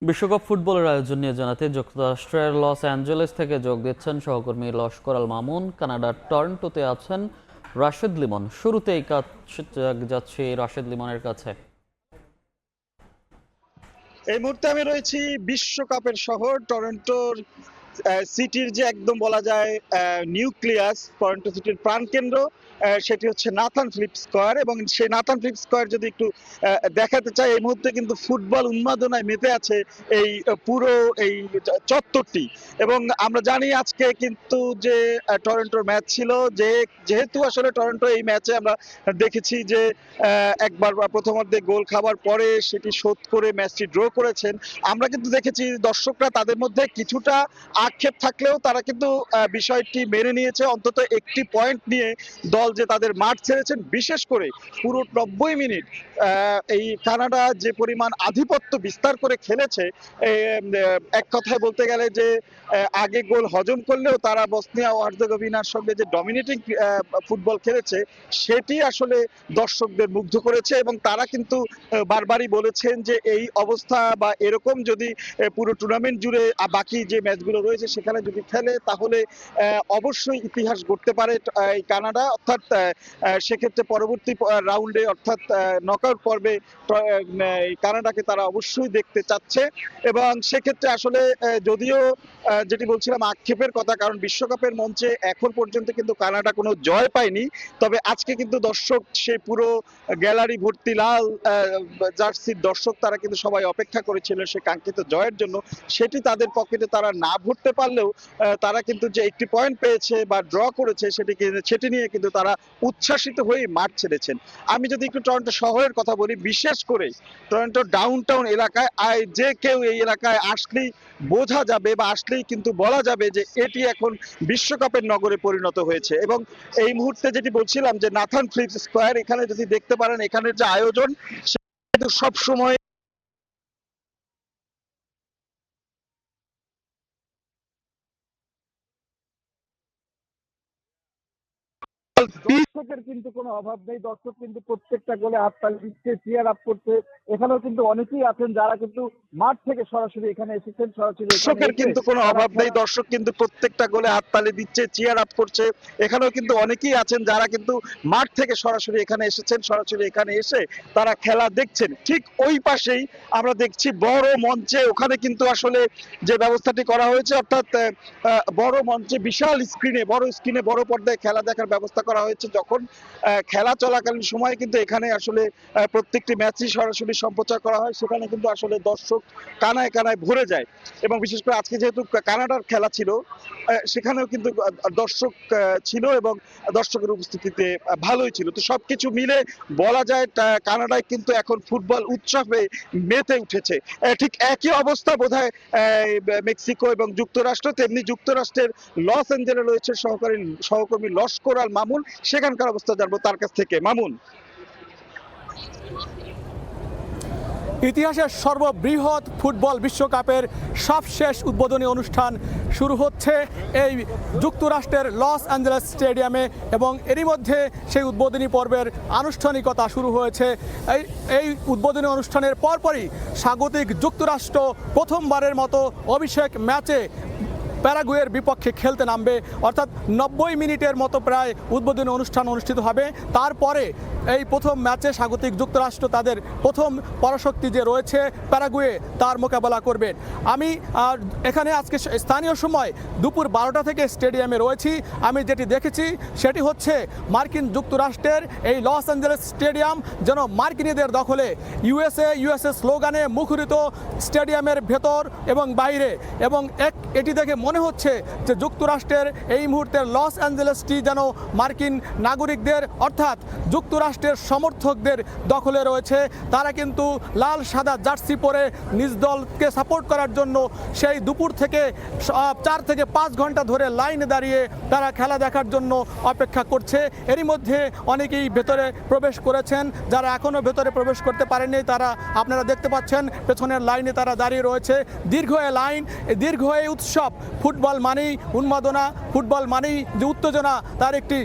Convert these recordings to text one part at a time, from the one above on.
বিশ্বকাপ ফুটবলের আয়োজন নিয়ে জানাতে যুক্তরাষ্ট্রের লস অ্যাঞ্জেলেস থেকে যোগ দিচ্ছেন সহকর্মী লস্কর আল মামুন। কানাডার টরন্টোতে আছেন রাশেদ লিমন। শুরুতেই কাজ যাচ্ছি রাশেদ লিমনের কাছে। এই মুহূর্তে আমি রয়েছি বিশ্বকাপের শহর টরন্টোর সিটির যে একদম বলা যায় নিউক্লিয়াস, টরন্টো সিটির প্রাণকেন্দ্র, সেটি হচ্ছে নাথান ফিলিপ স্কয়ার। এবং সেই নাথান ফিলিপ স্কয়ার যদি একটু দেখাতে চাই, এই মুহূর্তে কিন্তু ফুটবল উন্মাদনায় মেতে আছে এই পুরো এই চত্বরটি। এবং আমরা জানি আজকে কিন্তু যে টরন্টোর ম্যাচ ছিল, যেহেতু আসলে টরন্টো এই ম্যাচে আমরা দেখেছি যে একবার প্রথমার্ধে গোল খাবার পরে সেটি শোধ করে ম্যাচটি ড্র করেছেন। আমরা কিন্তু দেখেছি দর্শকরা তাদের মধ্যে কিছুটা আক্ষেপ থাকলেও তারা কিন্তু বিষয়টি মেনে নিয়েছে। অন্তত একটি পয়েন্ট নিয়ে দল যে তাদের মাঠ ছেড়েছেন, বিশেষ করে পুরো 90 মিনিট এই কানাডা যে পরিমাণ আধিপত্য বিস্তার করে খেলেছে, এক কথায় বলতে গেলে যে আগে গোল হজম করলেও তারা বসনিয়া ও হার্জেগোভিনার সঙ্গে যে ডমিনেটিং ফুটবল খেলেছে সেটি আসলে দর্শকদের মুগ্ধ করেছে। এবং তারা কিন্তু বারবারই বলেছেন যে এই অবস্থা বা এরকম যদি পুরো টুর্নামেন্ট জুড়ে বাকি যে ম্যাচগুলো রয়েছে সেখানে যদি খেলে, তাহলে অবশ্যই ইতিহাস গড়তে পারে এই কানাডা। অর্থাৎ সেক্ষেত্রে পরবর্তী রাউন্ডে অর্থাৎ নকআউট পর্বে কানাডাকে তারা অবশ্যই দেখতে চাচ্ছে। এবং সেক্ষেত্রে আসলে যদিও যেটি বলছিলাম আক্ষেপের কথা, কারণ বিশ্বকাপের মঞ্চে এখন পর্যন্ত কিন্তু কানাডা কোনো জয় পায়নি, তবে আজকে কিন্তু দর্শক সেই পুরো গ্যালারি ভর্তি লাল জার্সির দর্শক, তারা কিন্তু সবাই অপেক্ষা করেছিলেন সে কাঙ্ক্ষিত জয়ের জন্য। সেটি তাদের পকেটে তারা না ভরতে পারলেও তারা কিন্তু যে একটি পয়েন্ট পেয়েছে বা ড্র করেছে সেটি নিয়ে কিন্তু তারা উচ্ছ্বাসিত হয়ে মাঠ ছেড়েছেন। আমি যদি একটু টরন্টো শহরের কথা বলি, বিশেষ করে টরন্টো ডাউনটাউন এলাকায় যে কেউ এই এলাকায় আসলেই বোঝা যাবে বা আসলেই কিন্তু বলা যাবে যে এটি এখন বিশ্বকাপের নগরে পরিণত হয়েছে। এবং এই মুহূর্তে যেটি বলছিলাম যে নাথান ফিলিপ স্কয়ার, এখানে যদি দেখতে পারেন এখানের যে আয়োজন সেটা সব সময় দর্শকের কিন্তু কোনো অভাব নেই। দর্শক কিন্তু প্রত্যেকটা গোলে হাততালি দিচ্ছে, চিয়ার আপ করছে। এখানেও কিন্তু অনেকেই আছেন যারা কিন্তু মাঠ থেকে সরাসরি এখানে এসেছেন, সরাসরি দর্শকের কিন্তু কোনো অভাব নেই। দর্শক কিন্তু প্রত্যেকটা গোলে হাততালি দিচ্ছে, চিয়ার আপ করছে। এখানেও কিন্তু অনেকেই আছেন যারা কিন্তু মাঠ থেকে সরাসরি এখানে এসেছেন, সরাসরি এখানে এসে তারা খেলা দেখছেন। ঠিক ওই পাশেই আমরা দেখছি বড় মঞ্চে, ওখানে কিন্তু আসলে যে ব্যবস্থাটি করা হয়েছে, অর্থাৎ বড় মঞ্চে বিশাল স্ক্রিনে, বড় স্ক্রিনে বড় পর্দায় খেলা দেখার ব্যবস্থা করা হয়েছে। যখন খেলা চলাকালীন সময় কিন্তু এখানে আসলে প্রত্যেকটি ম্যাচই সরাসরি সম্প্রচার করা হয়, সেখানে কিন্তু আসলে দর্শক কানায় কানায় ভরে যায়। এবং বিশেষ করে আজকে যেহেতু কানাডার খেলা ছিল, সেখানেও কিন্তু দর্শক ছিল এবং দর্শকের উপস্থিতিতে ভালোই ছিল। তো সবকিছু মিলে বলা যায় কানাডায় কিন্তু এখন ফুটবল উৎসবে মেতে উঠেছে। ঠিক একই অবস্থা বোধহয় মেক্সিকো এবং যুক্তরাষ্ট্র, তেমনি যুক্তরাষ্ট্রের লস অ্যাঞ্জেলে রয়েছে সহকর্মী লস্কর আল মামুন। সেখানকার অবস্থা জানবো তার কাছ থেকে। মামুন। ইতিহাসের সর্ববৃহৎ ফুটবল বিশ্বকাপের সবশেষ উদ্বোধনী অনুষ্ঠান শুরু হচ্ছে এই যুক্তরাষ্ট্রের লস অ্যাঞ্জেলেস স্টেডিয়ামে। এবং এরই মধ্যে সেই উদ্বোধনী পর্বের আনুষ্ঠানিকতা শুরু হয়েছে। এই উদ্বোধনী অনুষ্ঠানের পরপরই স্বাগতিক যুক্তরাষ্ট্র প্রথমবারের মতো অভিষেক ম্যাচে প্যারাগুয়ের বিপক্ষে খেলতে নামবে। অর্থাৎ 90 মিনিটের মতো প্রায় উদ্বোধনী অনুষ্ঠান অনুষ্ঠিত হবে। তারপরে এই প্রথম ম্যাচে স্বাগতিক যুক্তরাষ্ট্র তাদের প্রথম পরাশক্তি যে রয়েছে প্যারাগুয়ে, তার মোকাবেলা করবেন। আমি এখানে আজকে স্থানীয় সময় দুপুর 12টা থেকে স্টেডিয়ামে রয়েছি। আমি যেটি দেখেছি সেটি হচ্ছে মার্কিন যুক্তরাষ্ট্রের এই লস অ্যাঞ্জেলেস স্টেডিয়াম যেন মার্কিনীদের দখলে। ইউএসএ স্লোগানে মুখরিত স্টেডিয়ামের ভেতর এবং বাইরে। এবং এটি দেখে মনে হচ্ছে যে যুক্তরাষ্ট্রের এই মুহূর্তের লস অ্যাঞ্জেলেসটি যেন মার্কিন নাগরিকদের অর্থাৎ যুক্তরাষ্ট্রের সমর্থকদের দখলে রয়েছে। তারা কিন্তু লাল সাদা জার্সি পরে নিজ দলকে সাপোর্ট করার জন্য সেই দুপুর থেকে 4 থেকে 5 ঘন্টা ধরে লাইনে দাঁড়িয়ে তারা খেলা দেখার জন্য অপেক্ষা করছে। এরই মধ্যে অনেকেই ভেতরে প্রবেশ করেছেন। যারা এখনও ভেতরে প্রবেশ করতে পারেননি তারা আপনারা দেখতে পাচ্ছেন পেছনের লাইনে তারা দাঁড়িয়ে রয়েছে। দীর্ঘ লাইন, দীর্ঘ উৎসব। ফুটবল মানেই উন্মাদনা, ফুটবল মানেই যে উত্তেজনা, তার একটি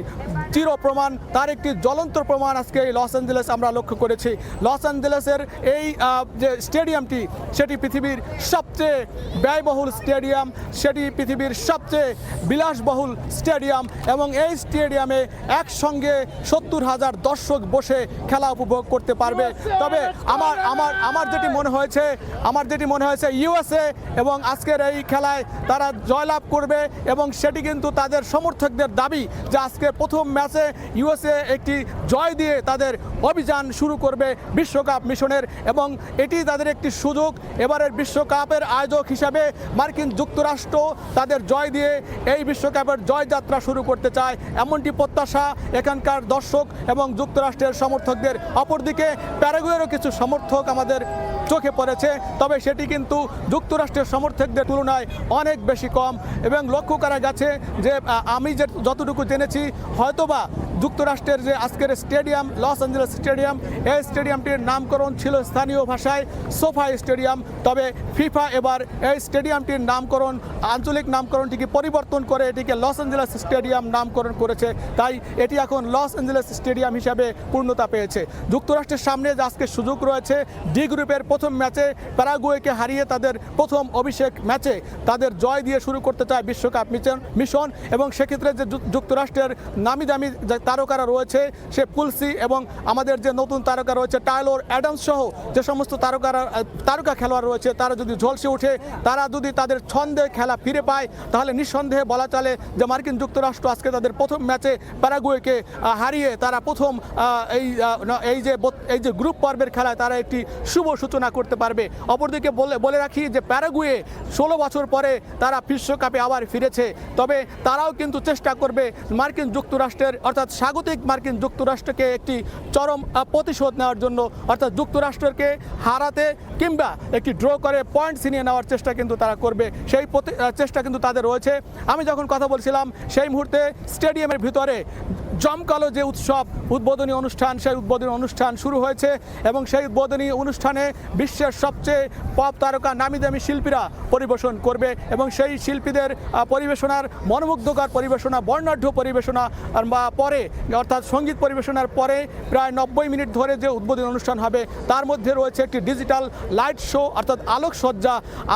চির প্রমাণ, তার একটি জ্বলন্ত প্রমাণ আজকে এই লস অ্যাঞ্জেলেস আমরা লক্ষ্য করেছি। লস অ্যাঞ্জেলেসের এই যে স্টেডিয়ামটি, সেটি পৃথিবীর সবচেয়ে ব্যয়বহুল স্টেডিয়াম, সেটি পৃথিবীর সবচেয়ে বিলাসবহুল স্টেডিয়াম, এবং এই স্টেডিয়ামে একসঙ্গে 70,000 দর্শক বসে খেলা উপভোগ করতে পারবে। তবে আমার যেটি মনে হয়েছে ইউএসএ এবং আজকের এই খেলায় তারা জয়লাভ করবে, এবং সেটি কিন্তু তাদের সমর্থকদের দাবি যে আজকে প্রথম ম্যাচে ইউএসএ একটি জয় দিয়ে তাদের অভিযান শুরু করবে বিশ্বকাপ মিশনের, এবং এটি তাদের একটি সুযোগ। এবারের বিশ্বকাপের আয়োজক হিসাবে মার্কিন যুক্তরাষ্ট্র তাদের জয় দিয়ে এই বিশ্বকাপের জয়যাত্রা শুরু করতে চায়, এমনটি প্রত্যাশা এখানকার দর্শক এবং যুক্তরাষ্ট্রের সমর্থকদের। অপরদিকে প্যারাগুয়েরও কিছু সমর্থক আমাদের চোখে পড়েছে, তবে সেটি কিন্তু যুক্তরাষ্ট্রের সমর্থকদের তুলনায় অনেক বেশি কম, এবং লক্ষ্য করা গেছে যে আমি যতটুকু জেনেছি হয়তোবা যুক্তরাষ্ট্রের যে আজকের স্টেডিয়াম লস অ্যাঞ্জেলেস স্টেডিয়াম, এই স্টেডিয়ামটির নামকরণ ছিল স্থানীয় ভাষায় সোফাই স্টেডিয়াম, তবে ফিফা এবার এই স্টেডিয়ামটির নামকরণ আঞ্চলিক নামকরণটিকে পরিবর্তন করে এটিকে লস অ্যাঞ্জেলেস স্টেডিয়াম নামকরণ করেছে, তাই এটি এখন লস অ্যাঞ্জেলেস স্টেডিয়াম হিসাবে পূর্ণতা পেয়েছে। যুক্তরাষ্ট্রের সামনে যে আজকে সুযোগ রয়েছে ডি গ্রুপের প্রথম ম্যাচে প্যারাগুয়েকে হারিয়ে তাদের প্রথম অভিষেক ম্যাচে তাদের জয় দিয়ে শুরু করতে চায় বিশ্বকাপ মিশন, এবং সেক্ষেত্রে যে যুক্তরাষ্ট্রের নামি দামি তারকারা রয়েছে সে পুলসি এবং আমাদের যে নতুন তারকা রয়েছে টাইলর অ্যাডামস সহ যে সমস্ত তারকা খেলোয়াড় রয়েছে, তারা যদি ঝলসে ওঠে, তারা যদি তাদের ছন্দে খেলা ফিরে পায়, তাহলে নিঃসন্দেহে বলা চলে যে মার্কিন যুক্তরাষ্ট্র আজকে তাদের প্রথম ম্যাচে প্যারাগুয়েকে হারিয়ে তারা প্রথম এই যে গ্রুপ পর্বের খেলায় তারা একটি শুভ সূচনা করতে পারবে। অপরদিকে বলে রাখি যে প্যারাগুয়ে 16 বছর পরে তারা বিশ্বকাপে আবার ফিরেছে, তবে তারাও কিন্তু চেষ্টা করবে মার্কিন যুক্তরাষ্ট্রের অর্থাৎ স্বাগতিক মার্কিন যুক্তরাষ্ট্রকে একটি চরম প্রতিশোধ নেওয়ার জন্য, অর্থাৎ যুক্তরাষ্ট্রকে হারাতে কিংবা একটি ড্র করে পয়েন্ট ছিনিয়ে নেওয়ার চেষ্টা কিন্তু তারা করবে, সেই চেষ্টা কিন্তু তাদের রয়েছে। আমি যখন কথা বলছিলাম সেই মুহূর্তে স্টেডিয়ামের ভিতরে জমকালো যে উদ্বোধনী অনুষ্ঠান, সেই উদ্বোধনী অনুষ্ঠান শুরু হয়েছে, এবং সেই উদ্বোধনী অনুষ্ঠানে বিশ্বের সবচেয়ে পপ তারকা নামি দামি শিল্পীরা পরিবেশন করবে, এবং সেই শিল্পীদের পরিবেশনার মনোমুগ্ধকর পরিবেশনা, বর্ণাঢ্য পরিবেশনা পরে অর্থাৎ সঙ্গীত পরিবেশনার পরে প্রায় 90 মিনিট ধরে যে উদ্বোধনী অনুষ্ঠান হবে, তার মধ্যে রয়েছে একটি ডিজিটাল লাইট শো অর্থাৎ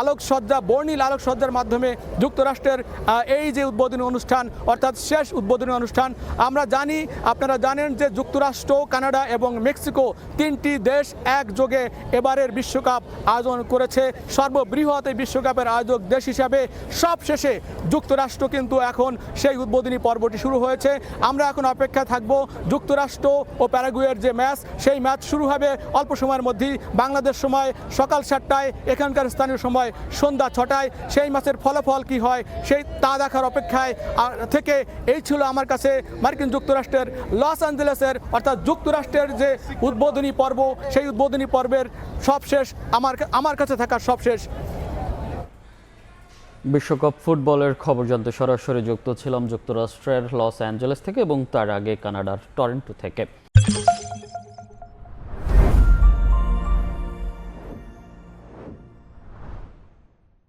আলোকসজ্জা বর্ণিল আলোকসজ্জার মাধ্যমে যুক্তরাষ্ট্রের এই যে উদ্বোধনী অনুষ্ঠান অর্থাৎ শেষ উদ্বোধনী অনুষ্ঠান। আমরা জানি, আপনারা জানেন যে যুক্তরাষ্ট্র, কানাডা এবং মেক্সিকো 3টি দেশ একযোগে এবারের বিশ্বকাপ আয়োজন করেছে। সর্ববৃহৎ এই বিশ্বকাপের আয়োজক দেশ হিসাবে সবশেষে যুক্তরাষ্ট্র কিন্তু এখন সেই উদ্বোধনী পর্বটি শুরু হয়েছে। আমরা এখন অপেক্ষা থাকব যুক্তরাষ্ট্র ও প্যারাগুয়ের যে ম্যাচ, সেই ম্যাচ শুরু হবে অল্প সময়ের মধ্যেই, বাংলাদেশ সময় সকাল 7টায়, এখানকার স্থানীয় সময় সন্ধ্যা 6টায়। সেই ম্যাচের ফলাফল কি হয় সেই তা দেখার অপেক্ষায় থেকে এই ছিল আমার কাছে মার্কিন যুক্তরাষ্ট্রের লস অ্যাঞ্জেলেসের অর্থাৎ যুক্তরাষ্ট্রের যে উদ্বোধনী পর্ব, সেই উদ্বোধনী পর্বের সবশেষ আমার কাছে থাকা সবশেষ। বিশ্বকাপ ফুটবলের খবর জানতে সরাসরি যুক্ত ছিলাম যুক্তরাষ্ট্রের লস অ্যাঞ্জেলেস থেকে এবং তার আগে কানাডার টরন্টো থেকে।